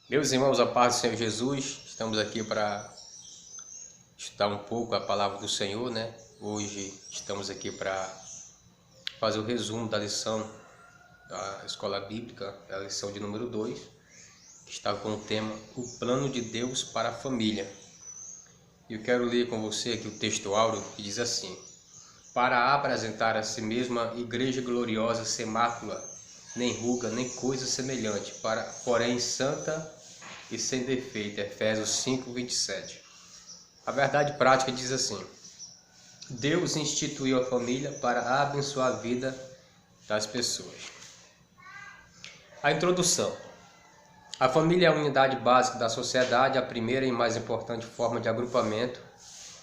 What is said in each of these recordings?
Meus irmãos, a paz do Senhor Jesus, estamos aqui para estudar um pouco a palavra do Senhor, né? Hoje estamos aqui para fazer o resumo da lição da Escola Bíblica, a lição de número 2, que está com o tema O Plano de Deus para a Família. E eu quero ler com você aqui o texto áureo que diz assim: para apresentar a si mesma igreja gloriosa, sem mácula, nem ruga, nem coisa semelhante, porém santa e sem defeito. Efésios 5:27. A verdade prática diz assim: Deus instituiu a família para abençoar a vida das pessoas. A introdução. A família é a unidade básica da sociedade, a primeira e mais importante forma de agrupamento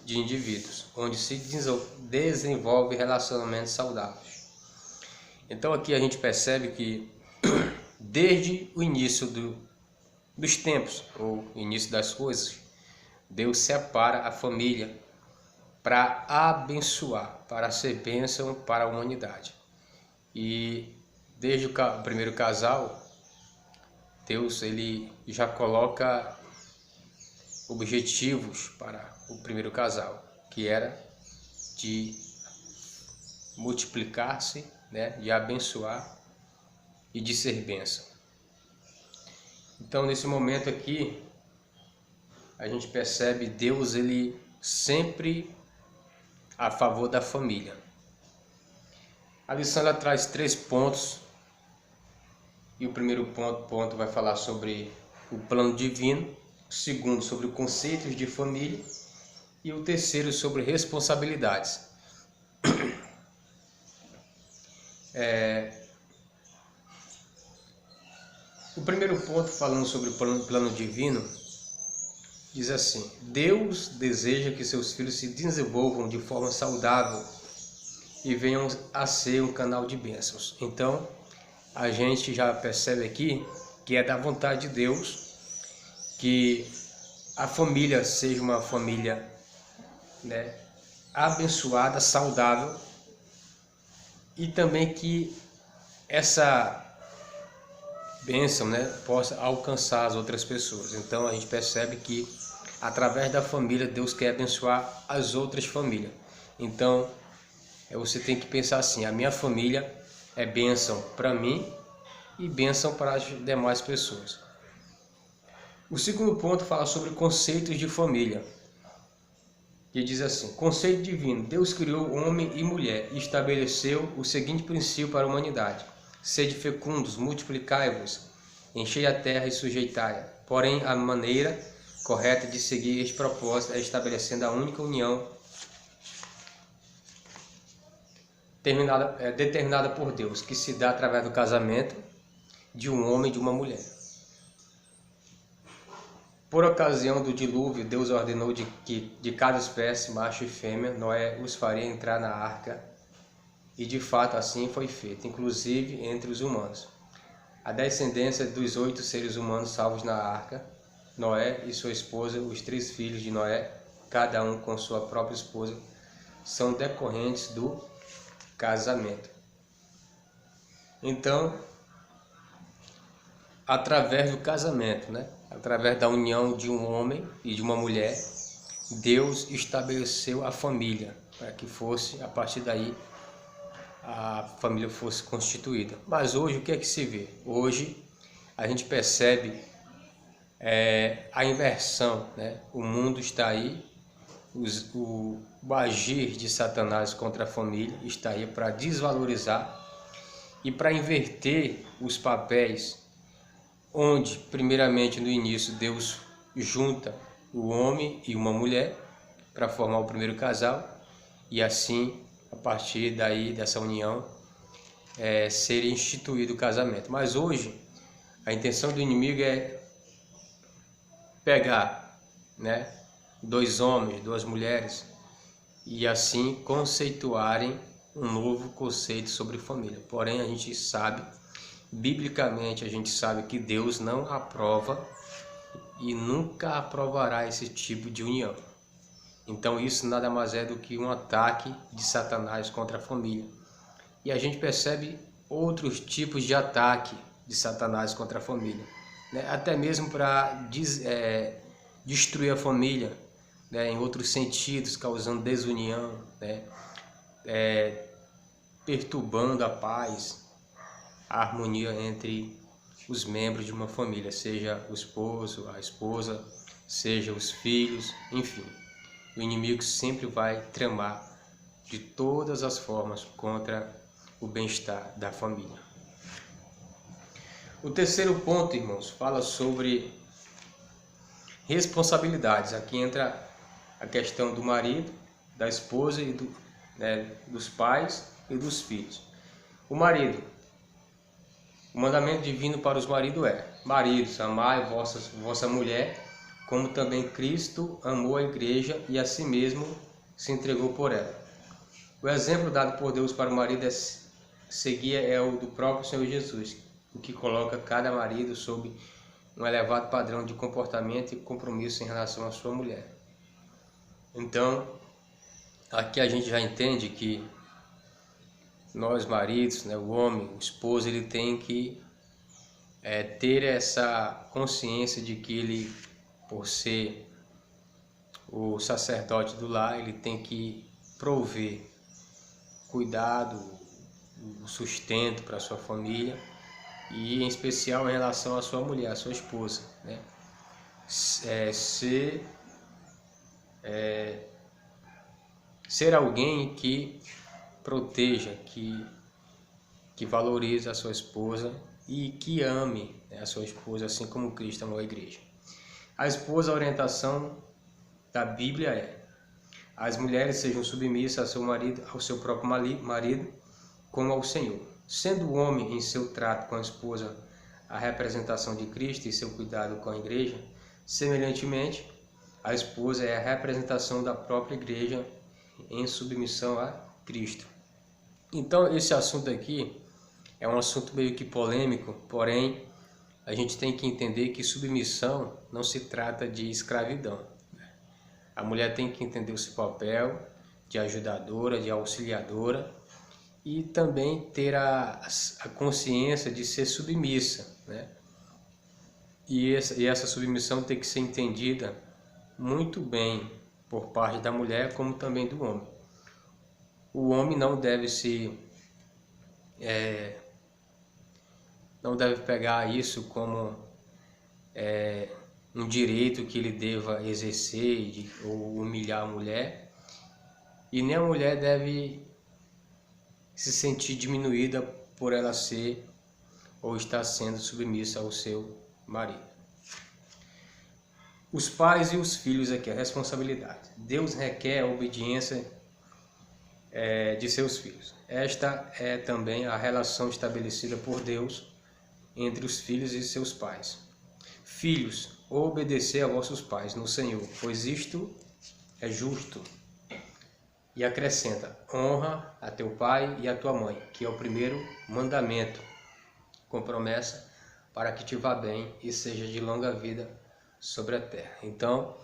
de indivíduos, onde se desenvolve relacionamentos saudáveis. Então aqui a gente percebe que desde o início dos tempos, ou início das coisas, Deus separa a família para abençoar, para ser bênção para a humanidade. E desde o primeiro casal, Deus ele já coloca objetivos para o primeiro casal, que era de multiplicar-se, né, de abençoar e de ser bênção. Então, nesse momento aqui, a gente percebe Deus ele sempre a favor da família. A lição ela traz 3 pontos, e o primeiro ponto vai falar sobre o plano divino, o segundo sobre conceitos de família e o terceiro sobre responsabilidades. O primeiro ponto, falando sobre o plano divino, diz assim: Deus deseja que seus filhos se desenvolvam de forma saudável e venham a ser um canal de bênçãos. Então, a gente já percebe aqui que é da vontade de Deus que a família seja uma família, né, abençoada, saudável, e também que essa bênção, né, possa alcançar as outras pessoas. Então a gente percebe que através da família Deus quer abençoar as outras famílias. Então você tem que pensar assim: a minha família é bênção para mim e bênção para as demais pessoas. O segundo ponto fala sobre conceitos de família, que diz assim: conceito divino. Deus criou homem e mulher e estabeleceu o seguinte princípio para a humanidade: sede fecundos, multiplicai-vos, enchei a terra e sujeitai-a. Porém, a maneira correta de seguir este propósito é estabelecendo a única união determinada por Deus, que se dá através do casamento de um homem e de uma mulher. Por ocasião do dilúvio, Deus ordenou que de cada espécie, macho e fêmea, Noé os faria entrar na arca, e de fato assim foi feito, inclusive entre os humanos. A descendência dos 8 seres humanos salvos na arca, Noé e sua esposa, os 3 filhos de Noé, cada um com sua própria esposa, são decorrentes do casamento. Então, através do casamento, né, através da união de um homem e de uma mulher, Deus estabeleceu a família, para que fosse, a partir daí, a família fosse constituída. Mas hoje o que é que se vê? Hoje a gente percebe a inversão, né? O mundo está aí, o agir de Satanás contra a família está aí para desvalorizar e para inverter os papéis, onde primeiramente no início Deus junta o homem e uma mulher para formar o primeiro casal, e assim a partir daí dessa união ser instituído o casamento. Mas hoje a intenção do inimigo é pegar, né, 2 homens, 2 mulheres, e assim conceituarem um novo conceito sobre família. Porém a gente sabe, biblicamente a gente sabe que Deus não aprova e nunca aprovará esse tipo de união. Então isso nada mais é do que um ataque de Satanás contra a família. E a gente percebe outros tipos de ataque de Satanás contra a família. né? Até mesmo para destruir a família, né? Em outros sentidos, causando desunião, né? Perturbando a paz, a harmonia entre os membros de uma família, seja o esposo, a esposa, seja os filhos, enfim. O inimigo sempre vai tramar de todas as formas contra o bem-estar da família. O terceiro ponto, irmãos, fala sobre responsabilidades. Aqui entra a questão do marido, da esposa e dos pais e dos filhos. O marido, o mandamento divino para os maridos é: maridos, amai vossa mulher, como também Cristo amou a igreja e a si mesmo se entregou por ela. O exemplo dado por Deus para o marido seguir é o do próprio Senhor Jesus, o que coloca cada marido sob um elevado padrão de comportamento e compromisso em relação à sua mulher. Então, aqui a gente já entende que nós maridos, né, o homem, o esposo, ele tem que ter essa consciência de que ele, por ser o sacerdote do lar, ele tem que prover cuidado, o sustento para a sua família, e em especial em relação à sua mulher, à sua esposa, né? Ser alguém que proteja, que valorize a sua esposa e que ame, né, a sua esposa, assim como Cristo amou a igreja. A esposa, a orientação da Bíblia é: as mulheres sejam submissas ao seu marido, ao seu próprio marido, como ao Senhor. Sendo o homem em seu trato com a esposa a representação de Cristo e seu cuidado com a igreja, semelhantemente, a esposa é a representação da própria igreja em submissão a Cristo. Então, esse assunto aqui é um assunto meio que polêmico, porém, a gente tem que entender que submissão não se trata de escravidão. A mulher tem que entender o seu papel de ajudadora, de auxiliadora, e também ter a consciência de ser submissa, né? E essa submissão tem que ser entendida muito bem por parte da mulher, como também do homem. O homem não deve não deve pegar isso como um direito que ele deva exercer ou humilhar a mulher, e nem a mulher deve se sentir diminuída por ela ser ou estar sendo submissa ao seu marido. Os pais e os filhos aqui, a responsabilidade. Deus requer a obediência de seus filhos. Esta é também a relação estabelecida por Deus entre os filhos e seus pais. Filhos, obedecer a vossos pais no Senhor, pois isto é justo. E acrescenta: honra a teu pai e a tua mãe, que é o primeiro mandamento, com promessa para que te vá bem e seja de longa vida sobre a terra. Então,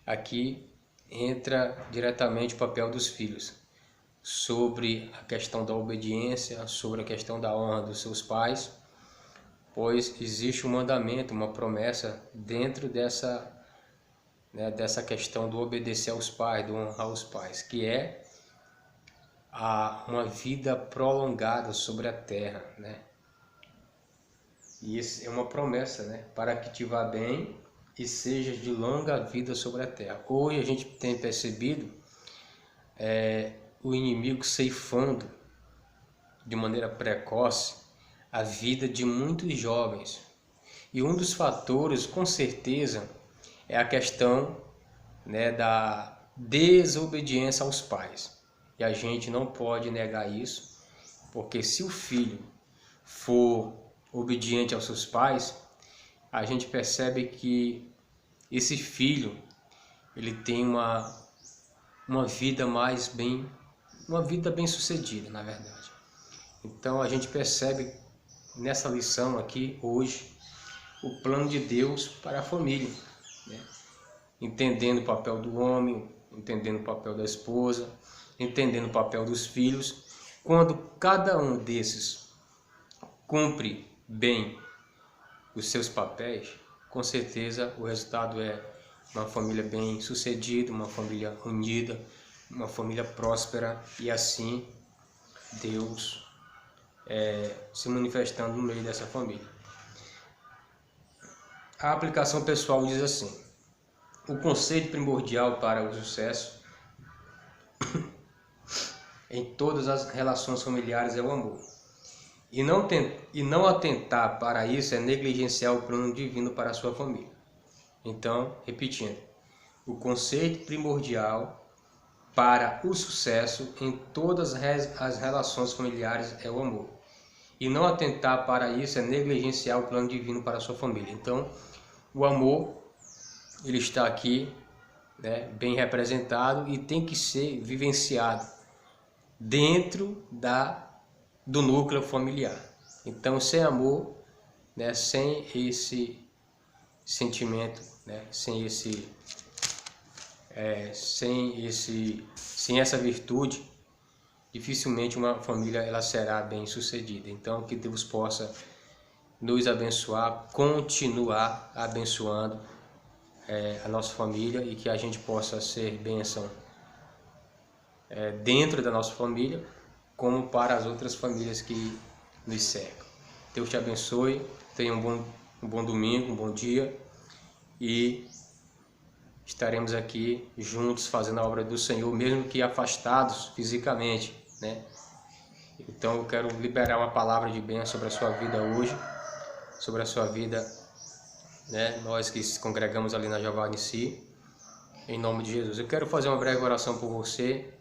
aqui entra diretamente o papel dos filhos, sobre a questão da obediência, sobre a questão da honra dos seus pais, pois existe um mandamento, uma promessa dentro dessa questão do obedecer aos pais, do honrar os pais, que é uma vida prolongada sobre a terra, né? E isso é uma promessa, né? Para que te vá bem e seja de longa vida sobre a terra. Hoje a gente tem percebido o inimigo ceifando de maneira precoce a vida de muitos jovens. E um dos fatores, com certeza, é a questão, né, da desobediência aos pais. E a gente não pode negar isso, porque se o filho for obediente aos seus pais, a gente percebe que esse filho ele tem uma vida bem sucedida, na verdade. Então a gente percebe nessa lição aqui hoje o plano de Deus para a família, né? Entendendo o papel do homem, entendendo o papel da esposa, entendendo o papel dos filhos. Quando cada um desses cumpre bem os seus papéis, com certeza o resultado é uma família bem sucedida, uma família unida, uma família próspera, e assim Deus se manifestando no meio dessa família. A aplicação pessoal diz assim: o conceito primordial para o sucesso em todas as relações familiares é o amor. E não atentar para isso é negligenciar o plano divino para a sua família. Então, repetindo, o conceito primordial para o sucesso em todas as relações familiares é o amor. E não atentar para isso é negligenciar o plano divino para a sua família. Então, o amor, ele está aqui, né, bem representado, e tem que ser vivenciado dentro do núcleo familiar. Então, sem amor, né, sem esse sentimento, né, sem essa virtude, dificilmente uma família ela será bem sucedida. Então, que Deus possa nos abençoar, continuar abençoando a nossa família, e que a gente possa ser bênção dentro da nossa família, como para as outras famílias que nos cercam. Deus te abençoe, tenha um bom domingo, um bom dia, e estaremos aqui juntos fazendo a obra do Senhor, mesmo que afastados fisicamente, né? Então eu quero liberar uma palavra de bênção sobre a sua vida hoje, sobre a sua vida, né? Nós que se congregamos ali na Jeová Nissi, em nome de Jesus. Eu quero fazer uma breve oração por você,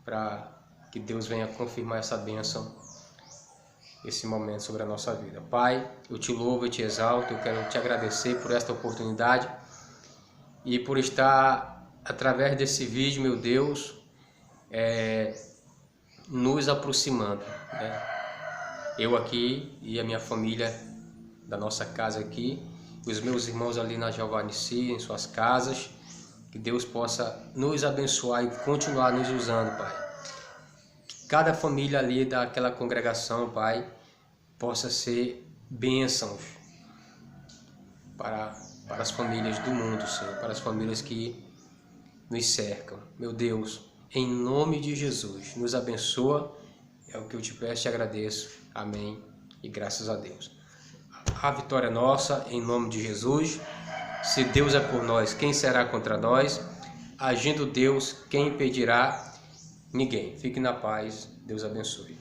para que Deus venha confirmar essa bênção, esse momento sobre a nossa vida. Pai, eu te louvo e te exalto, eu quero te agradecer por esta oportunidade e por estar, através desse vídeo, meu Deus, nos aproximando, né? Eu aqui e a minha família da nossa casa aqui, os meus irmãos ali na Jeová Nissi, em suas casas, que Deus possa nos abençoar e continuar nos usando, Pai. Que cada família ali daquela congregação, Pai, possa ser bênçãos para as famílias do mundo, Senhor, para as famílias que nos cercam. Meu Deus, em nome de Jesus, nos abençoa, é o que eu te peço e te agradeço. Amém e graças a Deus. A vitória é nossa, em nome de Jesus. Se Deus é por nós, quem será contra nós? Agindo Deus, quem impedirá? Ninguém. Fique na paz. Deus abençoe.